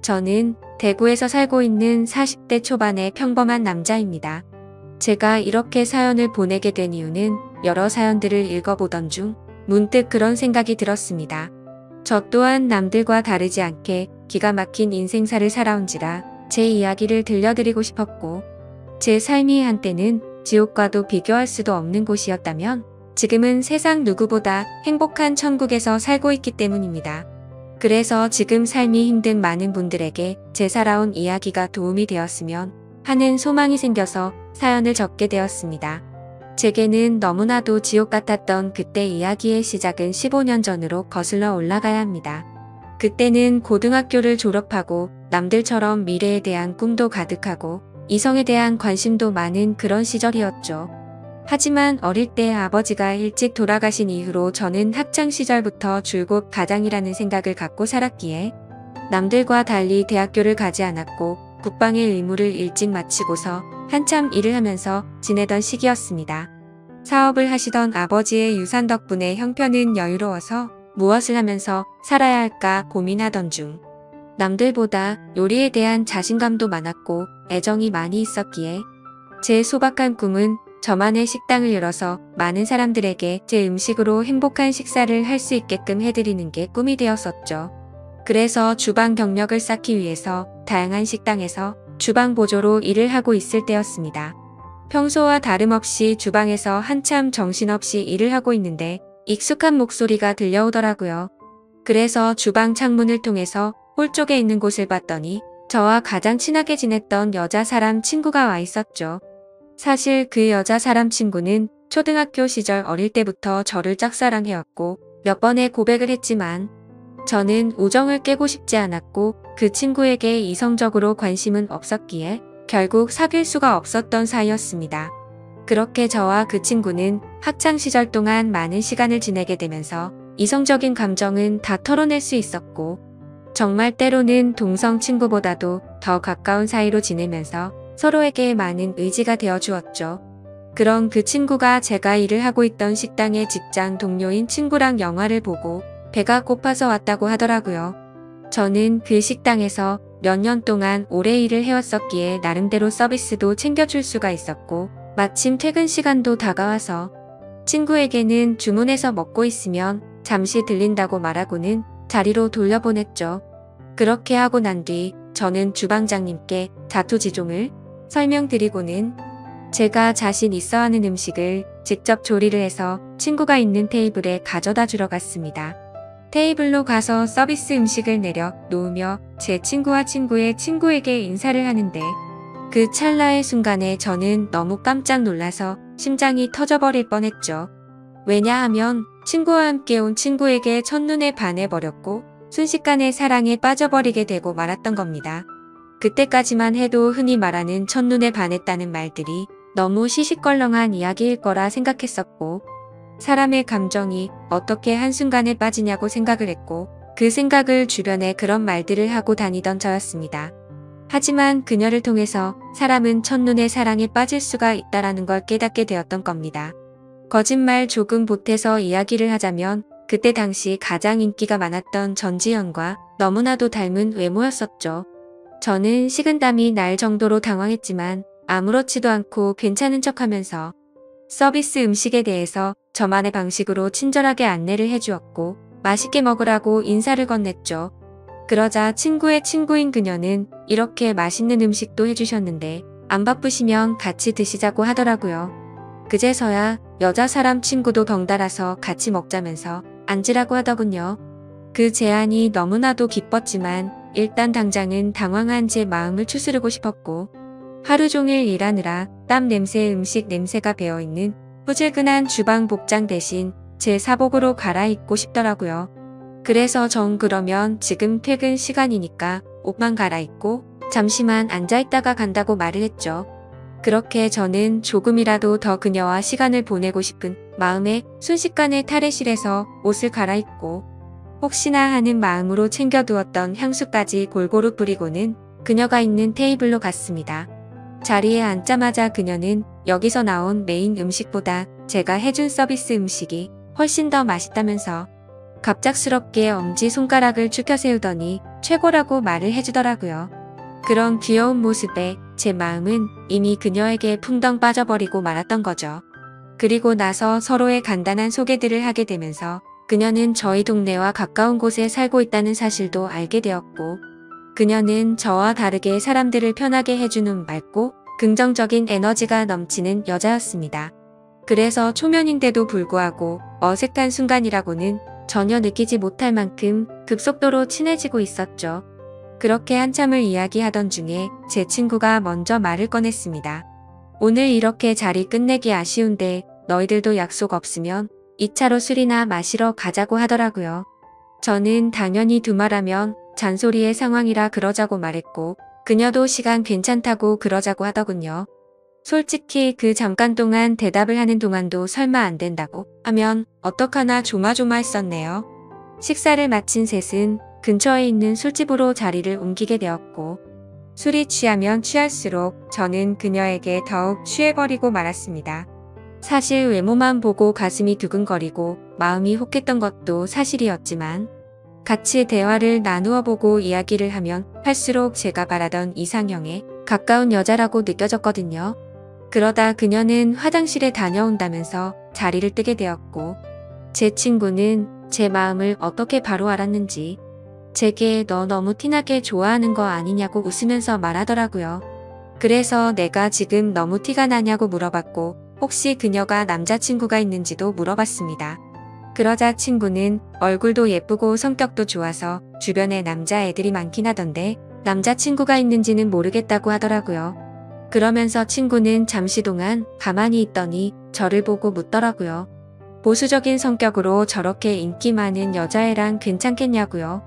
저는 대구에서 살고 있는 40대 초반의 평범한 남자입니다. 제가 이렇게 사연을 보내게 된 이유는 여러 사연들을 읽어보던 중 문득 그런 생각이 들었습니다. 저 또한 남들과 다르지 않게 기가 막힌 인생사를 살아온지라 제 이야기를 들려드리고 싶었고, 제 삶이 한때는 지옥과도 비교할 수도 없는 곳이었다면 지금은 세상 누구보다 행복한 천국에서 살고 있기 때문입니다. 그래서 지금 삶이 힘든 많은 분들에게 제 살아온 이야기가 도움이 되었으면 하는 소망이 생겨서 사연을 적게 되었습니다. 제게는 너무나도 지옥 같았던 그때 이야기의 시작은 15년 전으로 거슬러 올라가야 합니다. 그때는 고등학교를 졸업하고 남들처럼 미래에 대한 꿈도 가득하고 이성에 대한 관심도 많은 그런 시절이었죠. 하지만 어릴 때 아버지가 일찍 돌아가신 이후로 저는 학창시절부터 줄곧 가장이라는 생각을 갖고 살았기에 남들과 달리 대학교를 가지 않았고 국방의 의무를 일찍 마치고서 한참 일을 하면서 지내던 시기였습니다. 사업을 하시던 아버지의 유산 덕분에 형편은 여유로워서 무엇을 하면서 살아야 할까 고민하던 중 남들보다 요리에 대한 자신감도 많았고 애정이 많이 있었기에 제 소박한 꿈은 저만의 식당을 열어서 많은 사람들에게 제 음식으로 행복한 식사를 할 수 있게끔 해드리는 게 꿈이 되었었죠. 그래서 주방 경력을 쌓기 위해서 다양한 식당에서 주방 보조로 일을 하고 있을 때였습니다. 평소와 다름없이 주방에서 한참 정신없이 일을 하고 있는데 익숙한 목소리가 들려오더라고요. 그래서 주방 창문을 통해서 홀 쪽에 있는 곳을 봤더니 저와 가장 친하게 지냈던 여자 사람 친구가 와 있었죠. 사실 그 여자 사람 친구는 초등학교 시절 어릴 때부터 저를 짝사랑해왔고 몇 번의 고백을 했지만 저는 우정을 깨고 싶지 않았고 그 친구에게 이성적으로 관심은 없었기에 결국 사귈 수가 없었던 사이였습니다. 그렇게 저와 그 친구는 학창시절 동안 많은 시간을 지내게 되면서 이성적인 감정은 다 털어낼 수 있었고 정말 때로는 동성 친구보다도 더 가까운 사이로 지내면서 서로에게 많은 의지가 되어 주었죠. 그런 그 친구가 제가 일을 하고 있던 식당의 직장 동료인 친구랑 영화를 보고 배가 고파서 왔다고 하더라고요. 저는 그 식당에서 몇 년 동안 오래 일을 해왔었기에 나름대로 서비스도 챙겨줄 수가 있었고 마침 퇴근 시간도 다가와서 친구에게는 주문해서 먹고 있으면 잠시 들린다고 말하고는 자리로 돌려보냈죠. 그렇게 하고 난 뒤 저는 주방장님께 자초지종을 설명드리고는 제가 자신 있어 하는 음식을 직접 조리를 해서 친구가 있는 테이블에 가져다 주러 갔습니다. 테이블로 가서 서비스 음식을 내려 놓으며 제 친구와 친구의 친구에게 인사를 하는데 그 찰나의 순간에 저는 너무 깜짝 놀라서 심장이 터져버릴 뻔했죠. 왜냐하면 친구와 함께 온 친구에게 첫눈에 반해버렸고 순식간에 사랑에 빠져버리게 되고 말았던 겁니다. 그때까지만 해도 흔히 말하는 첫눈에 반했다는 말들이 너무 시시껄렁한 이야기일 거라 생각했었고 사람의 감정이 어떻게 한순간에 빠지냐고 생각을 했고 그 생각을 주변에 그런 말들을 하고 다니던 저였습니다. 하지만 그녀를 통해서 사람은 첫눈에 사랑에 빠질 수가 있다라는 걸 깨닫게 되었던 겁니다. 거짓말 조금 보태서 이야기를 하자면 그때 당시 가장 인기가 많았던 전지현과 너무나도 닮은 외모였었죠. 저는 식은땀이 날 정도로 당황했지만 아무렇지도 않고 괜찮은 척하면서 서비스 음식에 대해서 저만의 방식으로 친절하게 안내를 해주었고 맛있게 먹으라고 인사를 건넸죠. 그러자 친구의 친구인 그녀는 이렇게 맛있는 음식도 해주셨는데 안 바쁘시면 같이 드시자고 하더라고요. 그제서야 여자 사람 친구도 덩달아서 같이 먹자면서 앉으라고 하더군요. 그 제안이 너무나도 기뻤지만 일단 당장은 당황한 제 마음을 추스르고 싶었고 하루 종일 일하느라 땀 냄새에 음식 냄새가 배어있는 후질근한 주방 복장 대신 제 사복으로 갈아입고 싶더라고요. 그래서 전 그러면 지금 퇴근 시간이니까 옷만 갈아입고 잠시만 앉아있다가 간다고 말을 했죠. 그렇게 저는 조금이라도 더 그녀와 시간을 보내고 싶은 마음에 순식간에 탈의실에서 옷을 갈아입고 혹시나 하는 마음으로 챙겨두었던 향수까지 골고루 뿌리고는 그녀가 있는 테이블로 갔습니다. 자리에 앉자마자 그녀는 여기서 나온 메인 음식보다 제가 해준 서비스 음식이 훨씬 더 맛있다면서 갑작스럽게 엄지손가락을 축혀 세우더니 최고라고 말을 해주더라고요. 그런 귀여운 모습에 제 마음은 이미 그녀에게 풍덩 빠져버리고 말았던 거죠. 그리고 나서 서로의 간단한 소개들을 하게 되면서 그녀는 저희 동네와 가까운 곳에 살고 있다는 사실도 알게 되었고, 그녀는 저와 다르게 사람들을 편하게 해주는 맑고 긍정적인 에너지가 넘치는 여자였습니다. 그래서 초면인데도 불구하고 어색한 순간이라고는 전혀 느끼지 못할 만큼 급속도로 친해지고 있었죠. 그렇게 한참을 이야기하던 중에 제 친구가 먼저 말을 꺼냈습니다. 오늘 이렇게 자리 끝내기 아쉬운데 너희들도 약속 없으면 2차로 술이나 마시러 가자고 하더라고요. 저는 당연히 두말하면 잔소리의 상황이라 그러자고 말했고, 그녀도 시간 괜찮다고 그러자고 하더군요. 솔직히 그 잠깐 동안 대답을 하는 동안도 설마 안 된다고 하면 어떡하나 조마조마했었네요. 식사를 마친 셋은 근처에 있는 술집으로 자리를 옮기게 되었고, 술이 취하면 취할수록 저는 그녀에게 더욱 취해버리고 말았습니다. 사실 외모만 보고 가슴이 두근거리고 마음이 혹했던 것도 사실이었지만, 같이 대화를 나누어 보고 이야기를 하면 할수록 제가 바라던 이상형에 가까운 여자라고 느껴졌거든요. 그러다 그녀는 화장실에 다녀온다면서 자리를 뜨게 되었고, 제 친구는 제 마음을 어떻게 바로 알았는지 제게 너 너무 티나게 좋아하는 거 아니냐고 웃으면서 말하더라고요. 그래서 내가 지금 너무 티가 나냐고 물어봤고, 혹시 그녀가 남자친구가 있는지도 물어봤습니다. 그러자 친구는 얼굴도 예쁘고 성격도 좋아서 주변에 남자애들이 많긴 하던데 남자친구가 있는지는 모르겠다고 하더라고요. 그러면서 친구는 잠시 동안 가만히 있더니 저를 보고 묻더라고요. 보수적인 성격으로 저렇게 인기 많은 여자애랑 괜찮겠냐고요.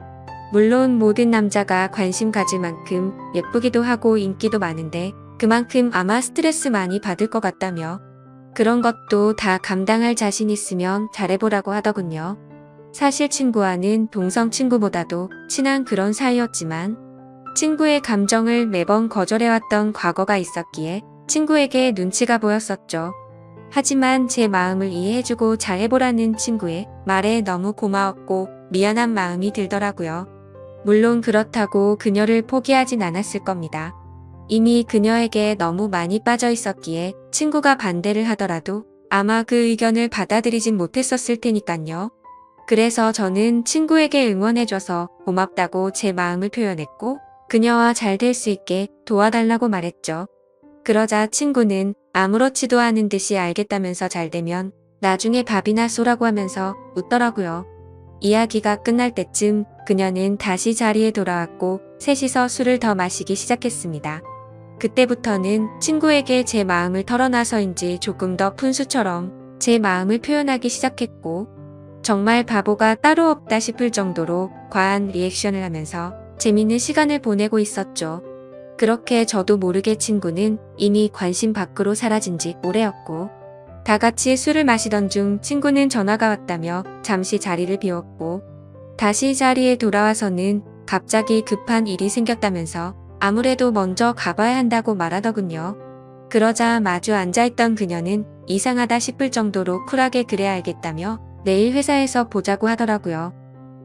물론 모든 남자가 관심 가질 만큼 예쁘기도 하고 인기도 많은데 그만큼 아마 스트레스 많이 받을 것 같다며, 그런 것도 다 감당할 자신 있으면 잘해보라고 하더군요. 사실 친구와는 동성 친구보다도 친한 그런 사이였지만 친구의 감정을 매번 거절해왔던 과거가 있었기에 친구에게 눈치가 보였었죠. 하지만 제 마음을 이해해주고 잘해보라는 친구의 말에 너무 고마웠고 미안한 마음이 들더라고요. 물론 그렇다고 그녀를 포기하진 않았을 겁니다. 이미 그녀에게 너무 많이 빠져 있었기에 친구가 반대를 하더라도 아마 그 의견을 받아들이진 못했었을 테니깐요. 그래서 저는 친구에게 응원해줘서 고맙다고 제 마음을 표현했고, 그녀와 잘 될 수 있게 도와달라고 말했죠. 그러자 친구는 아무렇지도 않은 듯이 알겠다면서 잘 되면 나중에 밥이나 쏘라고 하면서 웃더라고요. 이야기가 끝날 때쯤 그녀는 다시 자리에 돌아왔고 셋이서 술을 더 마시기 시작했습니다. 그때부터는 친구에게 제 마음을 털어놔서인지 조금 더 푼수처럼 제 마음을 표현하기 시작했고, 정말 바보가 따로 없다 싶을 정도로 과한 리액션을 하면서 재밌는 시간을 보내고 있었죠. 그렇게 저도 모르게 친구는 이미 관심 밖으로 사라진 지 오래였고, 다 같이 술을 마시던 중 친구는 전화가 왔다며 잠시 자리를 비웠고, 다시 자리에 돌아와서는 갑자기 급한 일이 생겼다면서 아무래도 먼저 가봐야 한다고 말하더군요. 그러자 마주 앉아있던 그녀는 이상하다 싶을 정도로 쿨하게 그래야 알겠다며 내일 회사에서 보자고 하더라고요.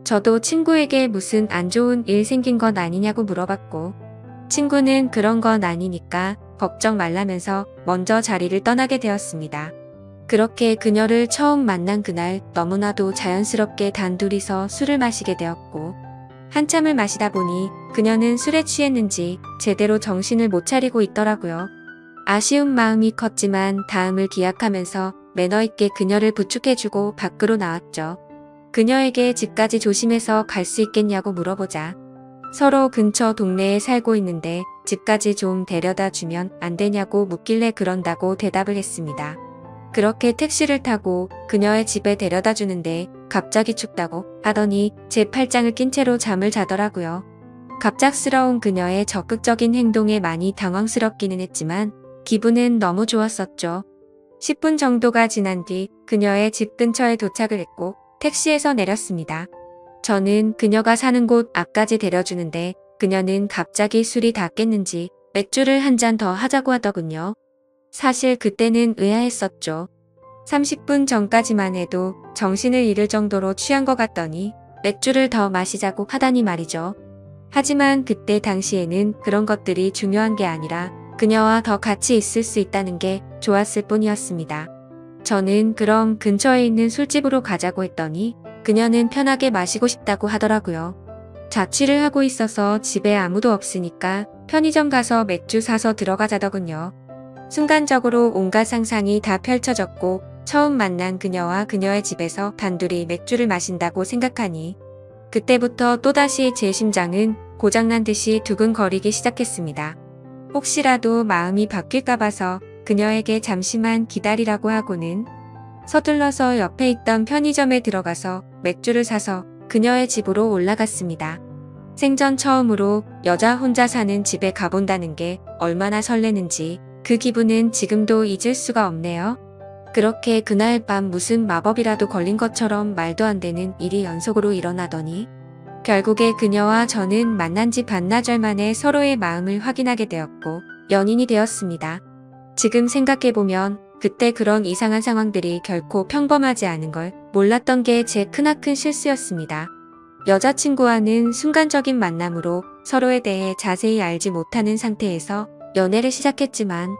저도 친구에게 무슨 안 좋은 일 생긴 건 아니냐고 물어봤고, 친구는 그런 건 아니니까 걱정 말라면서 먼저 자리를 떠나게 되었습니다. 그렇게 그녀를 처음 만난 그날 너무나도 자연스럽게 단둘이서 술을 마시게 되었고, 한참을 마시다 보니 그녀는 술에 취했는지 제대로 정신을 못 차리고 있더라고요. 아쉬운 마음이 컸지만 다음을 기약하면서 매너 있게 그녀를 부축해주고 밖으로 나왔죠. 그녀에게 집까지 조심해서 갈 수 있겠냐고 물어보자 서로 근처 동네에 살고 있는데 집까지 좀 데려다 주면 안 되냐고 묻길래 그런다고 대답을 했습니다. 그렇게 택시를 타고 그녀의 집에 데려다 주는데 갑자기 춥다고 하더니 제 팔짱을 낀 채로 잠을 자더라고요. 갑작스러운 그녀의 적극적인 행동에 많이 당황스럽기는 했지만 기분은 너무 좋았었죠. 10분 정도가 지난 뒤 그녀의 집 근처에 도착을 했고 택시에서 내렸습니다. 저는 그녀가 사는 곳 앞까지 데려주는데 그녀는 갑자기 술이 다 깼는지 맥주를 한 잔 더 하자고 하더군요. 사실 그때는 의아했었죠. 30분 전까지만 해도 정신을 잃을 정도로 취한 것 같더니 맥주를 더 마시자고 하다니 말이죠. 하지만 그때 당시에는 그런 것들이 중요한 게 아니라 그녀와 더 같이 있을 수 있다는 게 좋았을 뿐이었습니다. 저는 그럼 근처에 있는 술집으로 가자고 했더니 그녀는 편하게 마시고 싶다고 하더라고요. 자취를 하고 있어서 집에 아무도 없으니까 편의점 가서 맥주 사서 들어가자더군요. 순간적으로 온갖 상상이 다 펼쳐졌고 처음 만난 그녀와 그녀의 집에서 단둘이 맥주를 마신다고 생각하니 그때부터 또다시 제 심장은 고장난 듯이 두근거리기 시작했습니다. 혹시라도 마음이 바뀔까 봐서 그녀에게 잠시만 기다리라고 하고는 서둘러서 옆에 있던 편의점에 들어가서 맥주를 사서 그녀의 집으로 올라갔습니다. 생전 처음으로 여자 혼자 사는 집에 가본다는 게 얼마나 설레는지 그 기분은 지금도 잊을 수가 없네요. 그렇게 그날 밤 무슨 마법이라도 걸린 것처럼 말도 안 되는 일이 연속으로 일어나더니 결국에 그녀와 저는 만난 지 반나절 만에 서로의 마음을 확인하게 되었고 연인이 되었습니다. 지금 생각해보면 그때 그런 이상한 상황들이 결코 평범하지 않은 걸 몰랐던 게 제 크나큰 실수였습니다. 여자친구와는 순간적인 만남으로 서로에 대해 자세히 알지 못하는 상태에서 연애를 시작했지만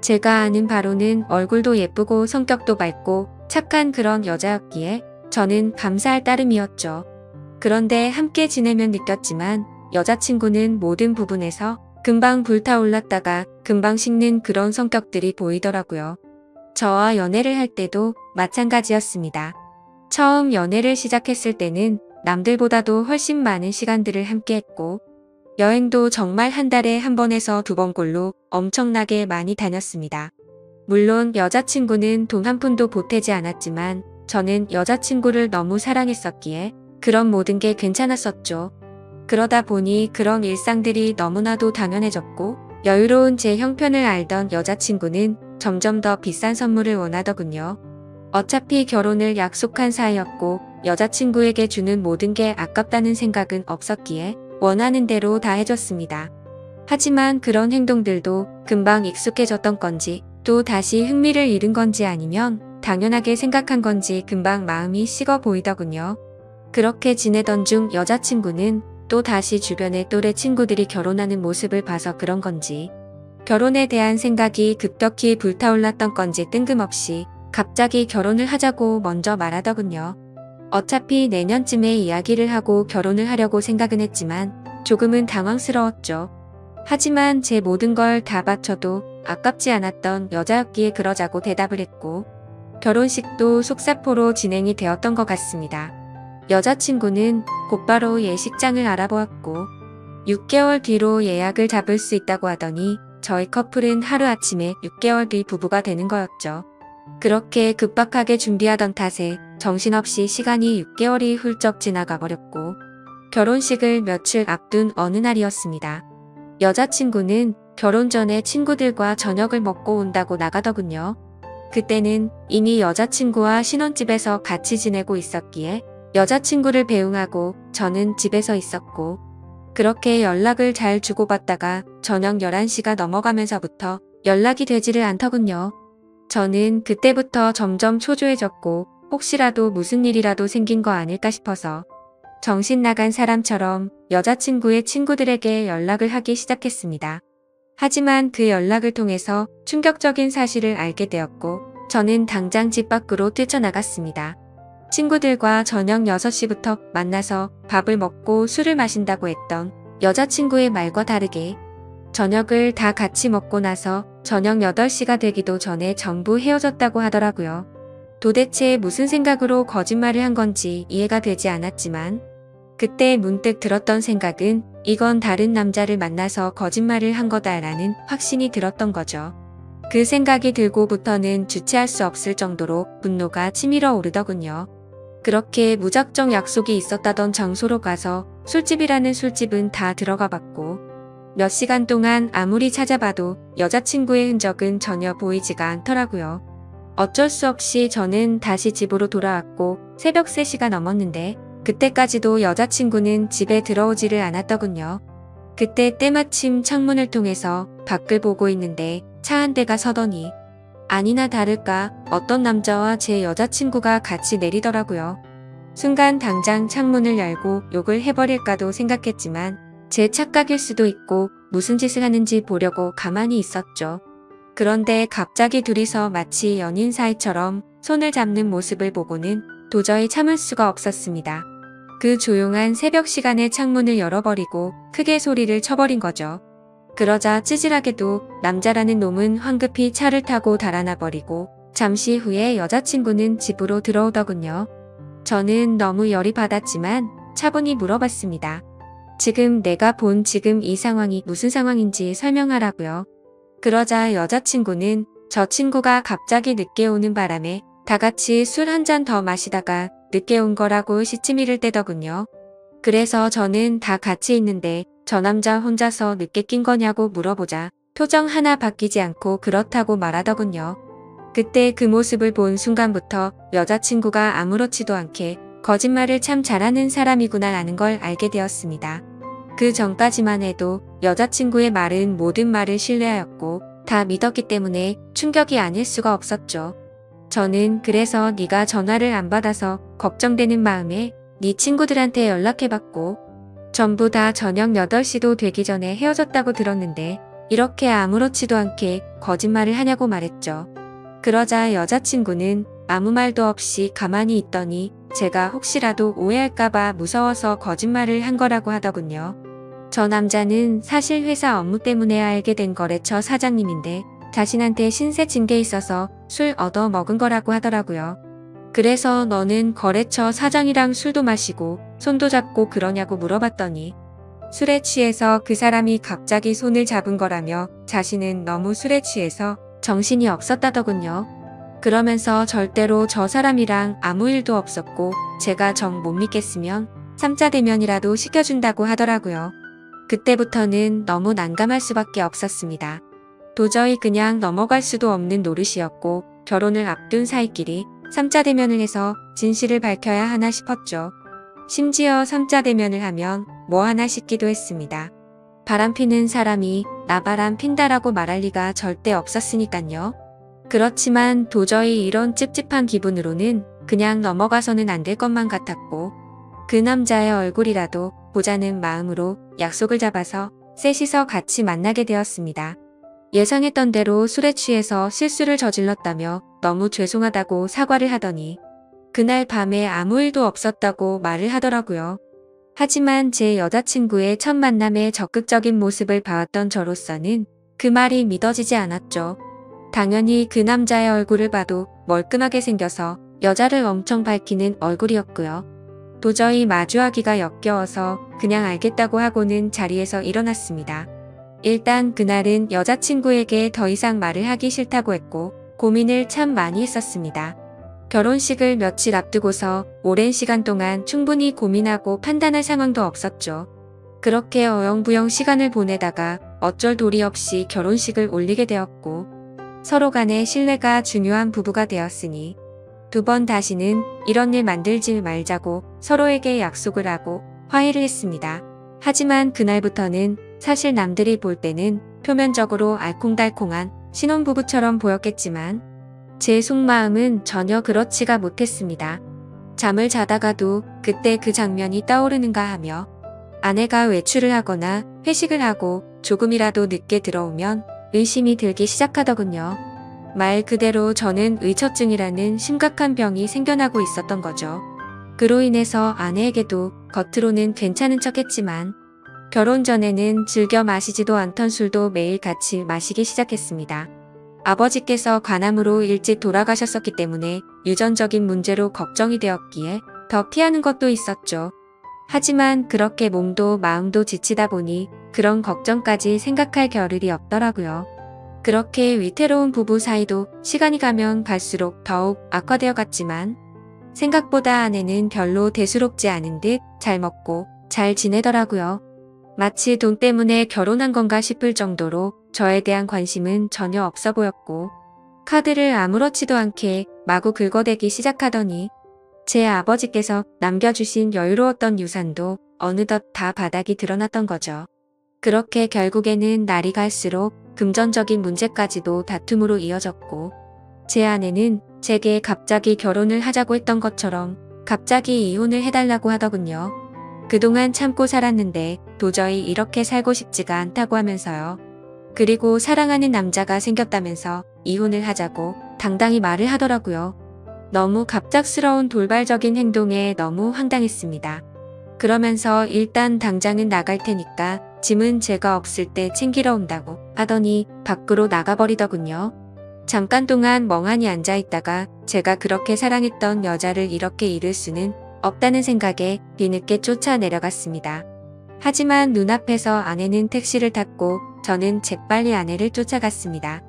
제가 아는 바로는 얼굴도 예쁘고 성격도 밝고 착한 그런 여자였기에 저는 감사할 따름이었죠. 그런데 함께 지내면 느꼈지만 여자친구는 모든 부분에서 금방 불타올랐다가 금방 식는 그런 성격들이 보이더라고요. 저와 연애를 할 때도 마찬가지였습니다. 처음 연애를 시작했을 때는 남들보다도 훨씬 많은 시간들을 함께 했고 여행도 정말 한 달에 한 번에서 두 번꼴로 엄청나게 많이 다녔습니다. 물론 여자친구는 돈 한 푼도 보태지 않았지만 저는 여자친구를 너무 사랑했었기에 그런 모든 게 괜찮았었죠. 그러다 보니 그런 일상들이 너무나도 당연해졌고 여유로운 제 형편을 알던 여자친구는 점점 더 비싼 선물을 원하더군요. 어차피 결혼을 약속한 사이였고 여자친구에게 주는 모든 게 아깝다는 생각은 없었기에 원하는 대로 다 해줬습니다. 하지만 그런 행동들도 금방 익숙해졌던 건지 또 다시 흥미를 잃은 건지 아니면 당연하게 생각한 건지 금방 마음이 식어 보이더군요. 그렇게 지내던 중 여자친구는 또 다시 주변의 또래 친구들이 결혼하는 모습을 봐서 그런 건지 결혼에 대한 생각이 급격히 불타올랐던 건지 뜬금없이 갑자기 결혼을 하자고 먼저 말하더군요. 어차피 내년쯤에 이야기를 하고 결혼을 하려고 생각은 했지만 조금은 당황스러웠죠. 하지만 제 모든 걸 다 바쳐도 아깝지 않았던 여자였기에 그러자고 대답을 했고 결혼식도 속사포로 진행이 되었던 것 같습니다. 여자친구는 곧바로 예식장을 알아보았고 6개월 뒤로 예약을 잡을 수 있다고 하더니 저희 커플은 하루아침에 6개월 뒤 부부가 되는 거였죠. 그렇게 급박하게 준비하던 탓에 정신없이 시간이 6개월이 훌쩍 지나가 버렸고 결혼식을 며칠 앞둔 어느 날이었습니다. 여자친구는 결혼 전에 친구들과 저녁을 먹고 온다고 나가더군요. 그때는 이미 여자친구와 신혼집에서 같이 지내고 있었기에 여자친구를 배웅하고 저는 집에서 있었고 그렇게 연락을 잘 주고받다가 저녁 11시가 넘어가면서부터 연락이 되지를 않더군요. 저는 그때부터 점점 초조해졌고 혹시라도 무슨 일이라도 생긴 거 아닐까 싶어서 정신 나간 사람처럼 여자친구의 친구들에게 연락을 하기 시작했습니다. 하지만 그 연락을 통해서 충격적인 사실을 알게 되었고 저는 당장 집 밖으로 뛰쳐나갔습니다. 친구들과 저녁 6시부터 만나서 밥을 먹고 술을 마신다고 했던 여자친구의 말과 다르게 저녁을 다 같이 먹고 나서 저녁 8시가 되기도 전에 전부 헤어졌다고 하더라고요. 도대체 무슨 생각으로 거짓말을 한 건지 이해가 되지 않았지만 그때 문득 들었던 생각은 이건 다른 남자를 만나서 거짓말을 한 거다라는 확신이 들었던 거죠. 그 생각이 들고부터는 주체할 수 없을 정도로 분노가 치밀어 오르더군요. 그렇게 무작정 약속이 있었다던 장소로 가서 술집이라는 술집은 다 들어가 봤고 몇 시간 동안 아무리 찾아봐도 여자친구의 흔적은 전혀 보이지가 않더라고요. 어쩔 수 없이 저는 다시 집으로 돌아왔고 새벽 3시가 넘었는데 그때까지도 여자친구는 집에 들어오지를 않았더군요. 그때 때마침 창문을 통해서 밖을 보고 있는데 차 한 대가 서더니 아니나 다를까 어떤 남자와 제 여자친구가 같이 내리더라고요. 순간 당장 창문을 열고 욕을 해버릴까도 생각했지만 제 착각일 수도 있고 무슨 짓을 하는지 보려고 가만히 있었죠. 그런데 갑자기 둘이서 마치 연인 사이처럼 손을 잡는 모습을 보고는 도저히 참을 수가 없었습니다. 그 조용한 새벽 시간에 창문을 열어버리고 크게 소리를 쳐버린 거죠. 그러자 찌질하게도 남자라는 놈은 황급히 차를 타고 달아나 버리고 잠시 후에 여자친구는 집으로 들어오더군요. 저는 너무 열이 받았지만 차분히 물어봤습니다. 지금 내가 본 지금 이 상황이 무슨 상황인지 설명하라고요. 그러자 여자친구는 저 친구가 갑자기 늦게 오는 바람에 다 같이 술 한 잔 더 마시다가 늦게 온 거라고 시치미를 떼더군요. 그래서 저는 다 같이 있는데 저 남자 혼자서 늦게 낀 거냐고 물어보자 표정 하나 바뀌지 않고 그렇다고 말하더군요. 그때 그 모습을 본 순간부터 여자친구가 아무렇지도 않게 거짓말을 참 잘하는 사람이구나 라는 걸 알게 되었습니다. 그 전까지만 해도 여자친구의 말은 모든 말을 신뢰하였고 다 믿었기 때문에 충격이 아닐 수가 없었죠. 저는 그래서 네가 전화를 안 받아서 걱정되는 마음에 네 친구들한테 연락해봤고 전부 다 저녁 8시도 되기 전에 헤어졌다고 들었는데 이렇게 아무렇지도 않게 거짓말을 하냐고 말했죠. 그러자 여자친구는 아무 말도 없이 가만히 있더니 제가 혹시라도 오해할까봐 무서워서 거짓말을 한 거라고 하더군요. 저 남자는 사실 회사 업무 때문에 알게 된 거래처 사장님인데 자신한테 신세 진 게 있어서 술 얻어 먹은 거라고 하더라고요. 그래서 너는 거래처 사장이랑 술도 마시고 손도 잡고 그러냐고 물어봤더니 술에 취해서 그 사람이 갑자기 손을 잡은 거라며 자신은 너무 술에 취해서 정신이 없었다더군요. 그러면서 절대로 저 사람이랑 아무 일도 없었고 제가 정 못 믿겠으면 3자 대면이라도 시켜준다고 하더라고요. 그때부터는 너무 난감할 수밖에 없었습니다. 도저히 그냥 넘어갈 수도 없는 노릇이었고 결혼을 앞둔 사이끼리 3자 대면을 해서 진실을 밝혀야 하나 싶었죠. 심지어 3자 대면을 하면 뭐 하나 싶기도 했습니다. 바람피는 사람이 나 바람 핀다라고 말할 리가 절대 없었으니깐요. 그렇지만 도저히 이런 찝찝한 기분으로는 그냥 넘어가서는 안 될 것만 같았고 그 남자의 얼굴이라도 보자는 마음으로 약속을 잡아서 셋이서 같이 만나게 되었습니다. 예상했던 대로 술에 취해서 실수를 저질렀다며 너무 죄송하다고 사과를 하더니 그날 밤에 아무 일도 없었다고 말을 하더라고요. 하지만 제 여자친구의 첫 만남의 적극적인 모습을 봐왔던 저로서는 그 말이 믿어지지 않았죠. 당연히 그 남자의 얼굴을 봐도 멀끔하게 생겨서 여자를 엄청 밝히는 얼굴이었고요. 도저히 마주하기가 역겨워서 그냥 알겠다고 하고는 자리에서 일어났습니다. 일단 그날은 여자친구에게 더 이상 말을 하기 싫다고 했고 고민을 참 많이 했었습니다. 결혼식을 며칠 앞두고서 오랜 시간 동안 충분히 고민하고 판단할 상황도 없었죠. 그렇게 어영부영 시간을 보내다가 어쩔 도리 없이 결혼식을 올리게 되었고 서로 간의 신뢰가 중요한 부부가 되었으니 두 번 다시는 이런 일 만들지 말자고 서로에게 약속을 하고 화해를 했습니다. 하지만 그날부터는 사실 남들이 볼 때는 표면적으로 알콩달콩한 신혼부부처럼 보였겠지만 제 속마음은 전혀 그렇지가 못했습니다. 잠을 자다가도 그때 그 장면이 떠오르는가 하며 아내가 외출을 하거나 회식을 하고 조금이라도 늦게 들어오면 의심이 들기 시작하더군요. 말 그대로 저는 의처증이라는 심각한 병이 생겨나고 있었던 거죠. 그로 인해서 아내에게도 겉으로는 괜찮은 척했지만 결혼 전에는 즐겨 마시지도 않던 술도 매일 같이 마시기 시작했습니다. 아버지께서 간암으로 일찍 돌아가셨었기 때문에 유전적인 문제로 걱정이 되었기에 더 피하는 것도 있었죠. 하지만 그렇게 몸도 마음도 지치다 보니 그런 걱정까지 생각할 겨를이 없더라고요. 그렇게 위태로운 부부 사이도 시간이 가면 갈수록 더욱 악화되어 갔지만 생각보다 아내는 별로 대수롭지 않은 듯 잘 먹고 잘 지내더라고요. 마치 돈 때문에 결혼한 건가 싶을 정도로 저에 대한 관심은 전혀 없어 보였고 카드를 아무렇지도 않게 마구 긁어대기 시작하더니 제 아버지께서 남겨주신 여유로웠던 유산도 어느덧 다 바닥이 드러났던 거죠. 그렇게 결국에는 날이 갈수록 금전적인 문제까지도 다툼으로 이어졌고 제 아내는 제게 갑자기 결혼을 하자고 했던 것처럼 갑자기 이혼을 해달라고 하더군요. 그동안 참고 살았는데 도저히 이렇게 살고 싶지가 않다고 하면서요. 그리고 사랑하는 남자가 생겼다면서 이혼을 하자고 당당히 말을 하더라고요. 너무 갑작스러운 돌발적인 행동에 너무 황당했습니다. 그러면서 일단 당장은 나갈 테니까 짐은 제가 없을 때 챙기러 온다고 하더니 밖으로 나가버리더군요. 잠깐 동안 멍하니 앉아있다가 제가 그렇게 사랑했던 여자를 이렇게 잃을 수는 없다는 생각에 뒤늦게 쫓아 내려갔습니다. 하지만 눈앞에서 아내는 택시를 탔고 저는 재빨리 아내를 쫓아갔습니다.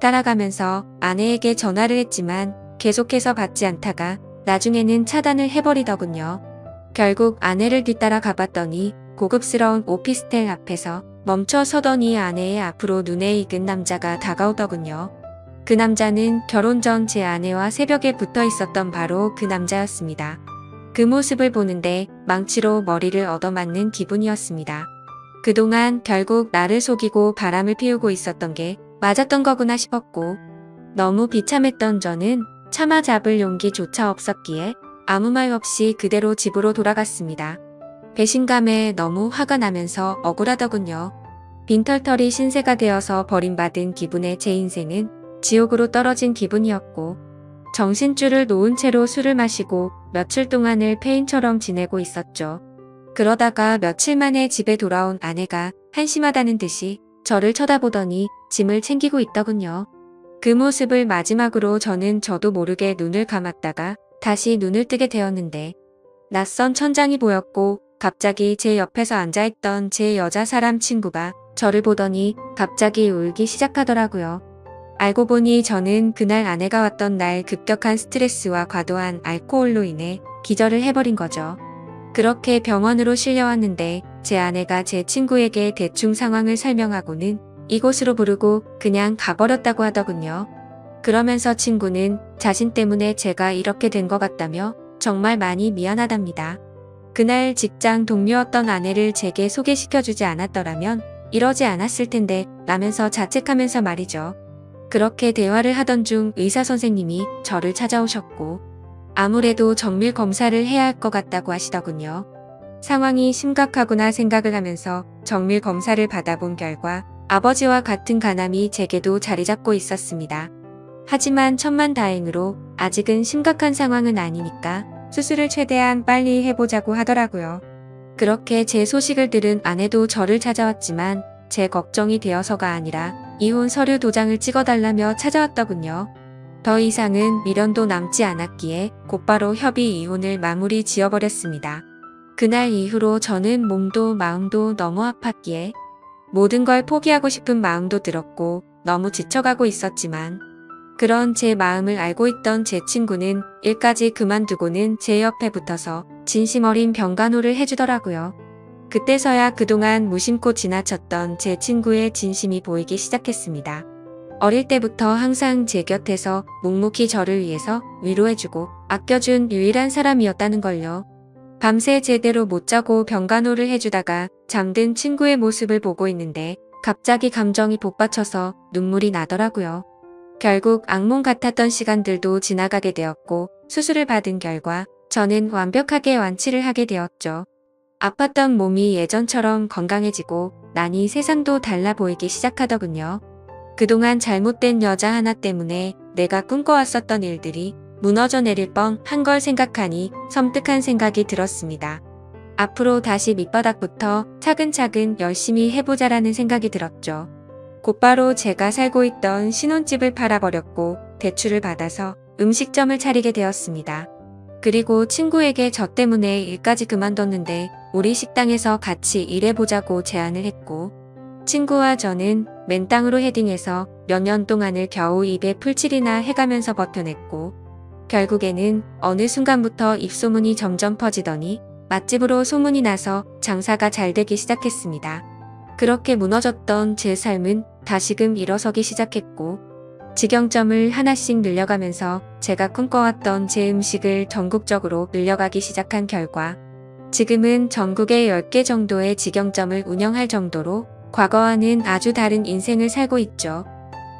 따라가면서 아내에게 전화를 했지만 계속해서 받지 않다가 나중에는 차단을 해버리더군요. 결국 아내를 뒤따라 가봤더니 고급스러운 오피스텔 앞에서 멈춰 서더니 아내의 앞으로 눈에 익은 남자가 다가오더군요. 그 남자는 결혼 전 제 아내와 새벽에 붙어 있었던 바로 그 남자였습니다. 그 모습을 보는데 망치로 머리를 얻어맞는 기분이었습니다. 그동안 결국 나를 속이고 바람을 피우고 있었던 게 맞았던 거구나 싶었고 너무 비참했던 저는 참아 잡을 용기조차 없었기에 아무 말 없이 그대로 집으로 돌아갔습니다. 배신감에 너무 화가 나면서 억울하더군요. 빈털털이 신세가 되어서 버림받은 기분의 제 인생은 지옥으로 떨어진 기분이었고 정신줄을 놓은 채로 술을 마시고 며칠 동안을 폐인처럼 지내고 있었죠. 그러다가 며칠 만에 집에 돌아온 아내가 한심하다는 듯이 저를 쳐다보더니 짐을 챙기고 있더군요. 그 모습을 마지막으로 저는 저도 모르게 눈을 감았다가 다시 눈을 뜨게 되었는데 낯선 천장이 보였고 갑자기 제 옆에서 앉아있던 제 여자 사람 친구가 저를 보더니 갑자기 울기 시작하더라고요. 알고 보니 저는 그날 아내가 왔던 날 급격한 스트레스와 과도한 알코올로 인해 기절을 해버린 거죠. 그렇게 병원으로 실려왔는데 제 아내가 제 친구에게 대충 상황을 설명하고는 이곳으로 부르고 그냥 가버렸다고 하더군요. 그러면서 친구는 자신 때문에 제가 이렇게 된 것 같다며 정말 많이 미안하답니다. 그날 직장 동료였던 아내를 제게 소개시켜주지 않았더라면 이러지 않았을 텐데 라면서 자책하면서 말이죠. 그렇게 대화를 하던 중 의사 선생님이 저를 찾아오셨고 아무래도 정밀 검사를 해야 할 것 같다고 하시더군요. 상황이 심각하구나 생각을 하면서 정밀 검사를 받아본 결과 아버지와 같은 간암이 제게도 자리 잡고 있었습니다. 하지만 천만다행으로 아직은 심각한 상황은 아니니까 수술을 최대한 빨리 해보자고 하더라고요. 그렇게 제 소식을 들은 아내도 저를 찾아왔지만 제 걱정이 되어서가 아니라 이혼 서류 도장을 찍어달라며 찾아왔더군요. 더 이상은 미련도 남지 않았기에 곧바로 협의 이혼을 마무리 지어버렸습니다. 그날 이후로 저는 몸도 마음도 너무 아팠기에 모든 걸 포기하고 싶은 마음도 들었고 너무 지쳐가고 있었지만 그런 제 마음을 알고 있던 제 친구는 일까지 그만두고는 제 옆에 붙어서 진심 어린 병간호를 해주더라고요. 그때서야 그동안 무심코 지나쳤던 제 친구의 진심이 보이기 시작했습니다. 어릴 때부터 항상 제 곁에서 묵묵히 저를 위해서 위로해주고 아껴준 유일한 사람이었다는 걸요. 밤새 제대로 못 자고 병간호를 해주다가 잠든 친구의 모습을 보고 있는데 갑자기 감정이 복받쳐서 눈물이 나더라고요. 결국 악몽 같았던 시간들도 지나가게 되었고 수술을 받은 결과 저는 완벽하게 완치를 하게 되었죠. 아팠던 몸이 예전처럼 건강해지고 나니 세상도 달라 보이기 시작하더군요. 그동안 잘못된 여자 하나 때문에 내가 꿈꿔왔었던 일들이 무너져 내릴 뻔한 걸 생각하니 섬뜩한 생각이 들었습니다. 앞으로 다시 밑바닥부터 차근차근 열심히 해보자라는 생각이 들었죠. 곧바로 제가 살고 있던 신혼집을 팔아버렸고 대출을 받아서 음식점을 차리게 되었습니다. 그리고 친구에게 저 때문에 일까지 그만뒀는데 우리 식당에서 같이 일해보자고 제안을 했고 친구와 저는 맨땅으로 헤딩해서 몇 년 동안을 겨우 입에 풀칠이나 해가면서 버텨냈고 결국에는 어느 순간부터 입소문이 점점 퍼지더니 맛집으로 소문이 나서 장사가 잘 되기 시작했습니다. 그렇게 무너졌던 제 삶은 다시금 일어서기 시작했고 직영점을 하나씩 늘려가면서 제가 꿈꿔왔던 제 음식을 전국적으로 늘려가기 시작한 결과 지금은 전국에 10개 정도의 직영점을 운영할 정도로 과거와는 아주 다른 인생을 살고 있죠.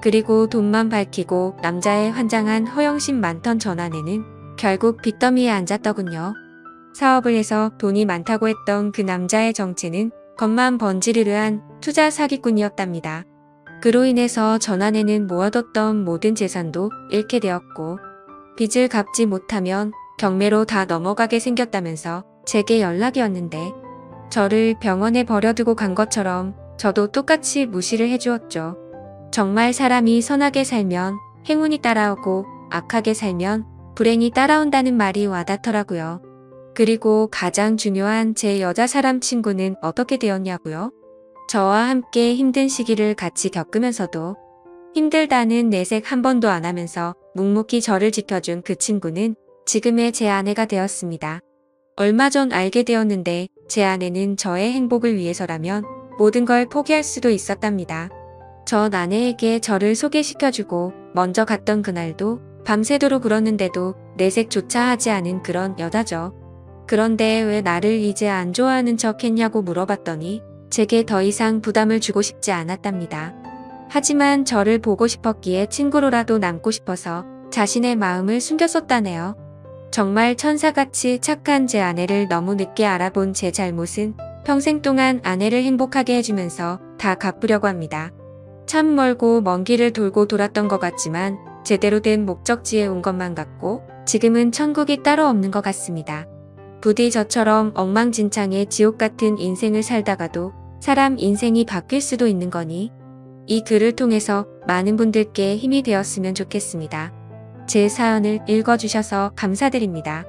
그리고 돈만 밝히고 남자의 환장한 허영심 많던 전 아내는 결국 빚더미에 앉았더군요. 사업을 해서 돈이 많다고 했던 그 남자의 정체는 겉만 번지르르한 투자 사기꾼이었답니다. 그로 인해서 전 아내는 모아뒀던 모든 재산도 잃게 되었고 빚을 갚지 못하면 경매로 다 넘어가게 생겼다면서 제게 연락이 왔는데 저를 병원에 버려두고 간 것처럼 저도 똑같이 무시를 해주었죠. 정말 사람이 선하게 살면 행운이 따라오고 악하게 살면 불행이 따라온다는 말이 와닿더라고요. 그리고 가장 중요한 제 여자 사람 친구는 어떻게 되었냐고요? 저와 함께 힘든 시기를 같이 겪으면서도 힘들다는 내색 한 번도 안 하면서 묵묵히 저를 지켜준 그 친구는 지금의 제 아내가 되었습니다. 얼마 전 알게 되었는데 제 아내는 저의 행복을 위해서라면 모든 걸 포기할 수도 있었답니다. 전 아내에게 저를 소개시켜주고 먼저 갔던 그날도 밤새도록 울었는데도 내색조차 하지 않은 그런 여자죠. 그런데 왜 나를 이제 안 좋아하는 척 했냐고 물어봤더니 제게 더 이상 부담을 주고 싶지 않았답니다. 하지만 저를 보고 싶었기에 친구로라도 남고 싶어서 자신의 마음을 숨겼었다네요. 정말 천사같이 착한 제 아내를 너무 늦게 알아본 제 잘못은 평생 동안 아내를 행복하게 해주면서 다 갚으려고 합니다. 참 멀고 먼 길을 돌고 돌았던 것 같지만 제대로 된 목적지에 온 것만 같고 지금은 천국이 따로 없는 것 같습니다. 부디 저처럼 엉망진창의 지옥 같은 인생을 살다가도 사람 인생이 바뀔 수도 있는 거니 이 글을 통해서 많은 분들께 힘이 되었으면 좋겠습니다. 제 사연을 읽어주셔서 감사드립니다.